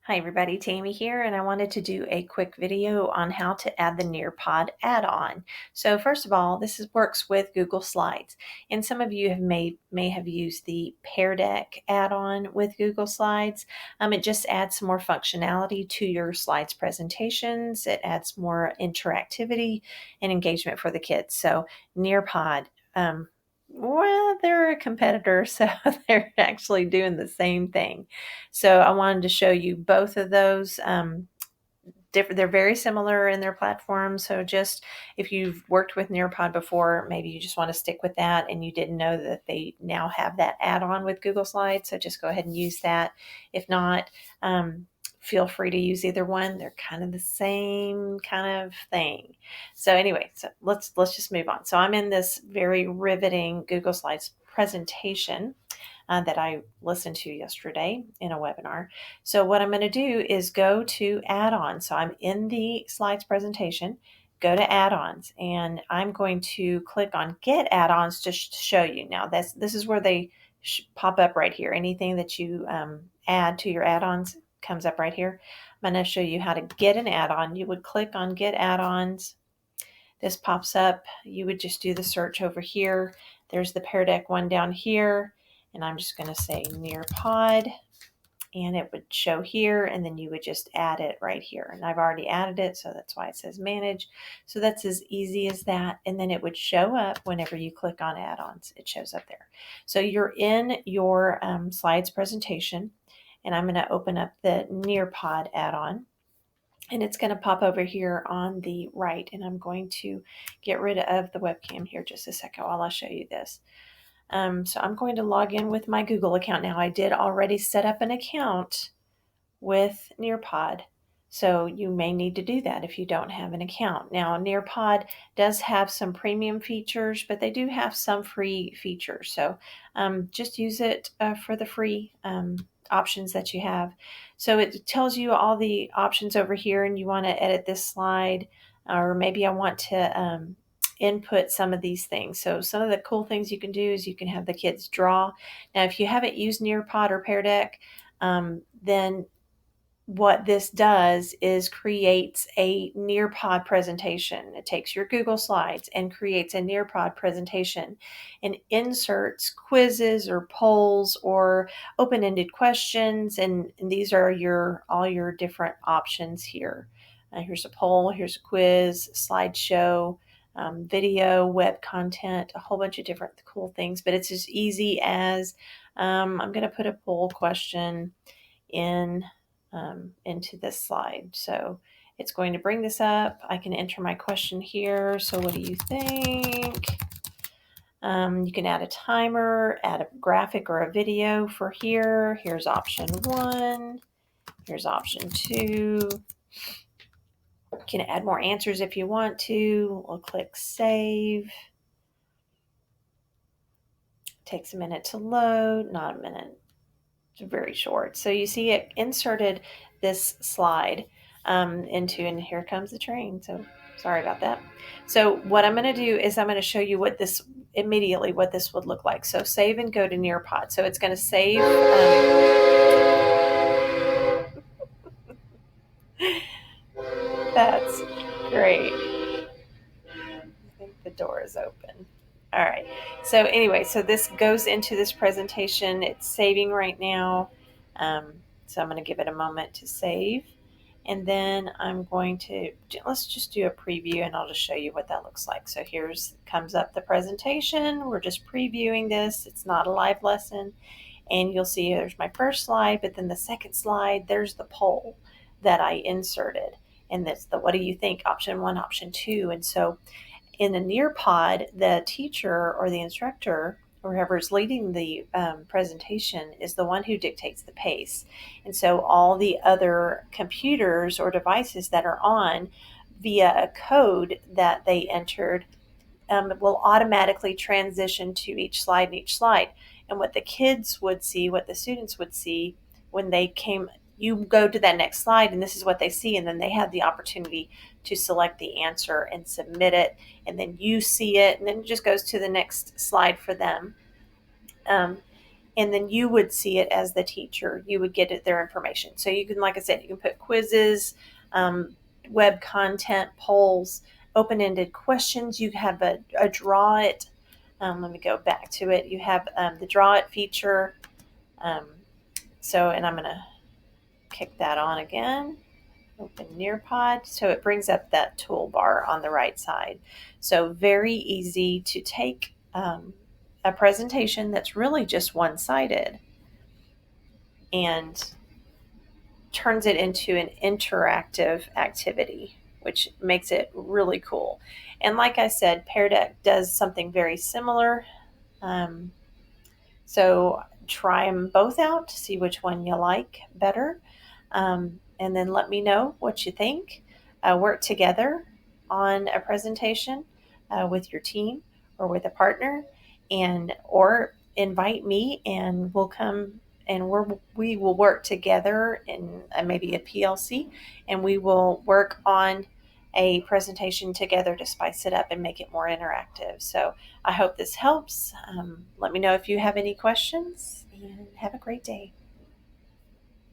Hi everybody, Tammy here, and I wanted to do a quick video on how to add the Nearpod add-on. So first of all, works with Google Slides, and some of you may have used the Pear Deck add-on with Google Slides. It just adds some more functionality to your slides presentations. It adds more interactivity and engagement for the kids. So Nearpod. Well, they're a competitor, so they're actually doing the same thing. So I wanted to show you both of those. They're very similar in their platform. So just if you've worked with Nearpod before, maybe you just want to stick with that and you didn't know that they now have that add-on with Google Slides. So just go ahead and use that. If not, feel free to use either one. They're kind of the same kind of thing. So anyway, so let's just move on. So I'm in this very riveting Google Slides presentation that I listened to yesterday in a webinar. So what I'm going to do is go to add-ons. So I'm in the slides presentation, go to add-ons, and I'm going to click on get add-ons to show you. Now this is where they pop up right here. Anything that you add to your add-ons comes up right here. I'm going to show you how to get an add-on. You would click on get add-ons. This pops up. You would just do the search over here. There's the Pear Deck one down here. And I'm just going to say Nearpod, and it would show here, and then you would just add it right here. And I've already added it, so that's why it says manage. So that's as easy as that. And then it would show up whenever you click on add-ons. It shows up there. So you're in your slides presentation, and I'm going to open up the Nearpod add-on. And it's going to pop over here on the right. And I'm going to get rid of the webcam here just a second while I show you this. So I'm going to log in with my Google account. Now I did already set up an account with Nearpod, so you may need to do that if you don't have an account. Now Nearpod does have some premium features, but they do have some free features. So just use it for the free options that you have. So it tells you all the options over here, and you want to edit this slide, or maybe I want to input some of these things. So some of the cool things you can do is you can have the kids draw. Now, if you haven't used Nearpod or Pear Deck, then what this does is creates a Nearpod presentation. It takes your Google Slides and creates a Nearpod presentation and inserts quizzes or polls or open-ended questions. And these are all your different options here. Here's a poll, here's a quiz, slideshow, video, web content, a whole bunch of different cool things. But it's as easy as I'm going to put a poll question into this slide. So it's going to bring this up. I can enter my question here. So what do you think? You can add a timer, add a graphic or a video for here. Here's option 1. Here's option 2. You can add more answers if you want to. We'll click save. Takes a minute to load, not a minute. It's very short. So you see it inserted this slide into, and here comes the train. So sorry about that. So what I'm going to do is I'm going to show you what this would look like. So save and go to Nearpod. So it's going to save. That's great. I think the door is open. All right. So anyway, so this goes into this presentation. It's saving right now. So I'm going to give it a moment to save. And then I'm going to, let's just do a preview and I'll just show you what that looks like. So comes up the presentation. We're just previewing this. It's not a live lesson. And you'll see there's my first slide, but then the second slide, there's the poll that I inserted. And that's the what do you think, option 1, option 2. And so in a Nearpod, the teacher or the instructor or whoever is leading the presentation is the one who dictates the pace. And so all the other computers or devices that are on via a code that they entered will automatically transition to each slide and each slide. And what the kids would see, what the students would see when they came, you go to that next slide and this is what they see, and then they have the opportunity to select the answer and submit it, and then you see it, and then it just goes to the next slide for them. and then you would see it as the teacher. You would get their information. So you can, like I said, you can put quizzes, web content, polls, open-ended questions. You have a draw it. Let me go back to it. You have the draw it feature. And I'm going to kick that on again. Open Nearpod. So it brings up that toolbar on the right side. So very easy to take a presentation that's really just one-sided and turns it into an interactive activity, which makes it really cool. And like I said, Pear Deck does something very similar. So try them both out to see which one you like better. And then let me know what you think. Work together on a presentation with your team or with a partner, and or invite me and we'll come and we will work together in maybe a PLC, and we will work on a presentation together to spice it up and make it more interactive. So I hope this helps. Let me know if you have any questions, and have a great day.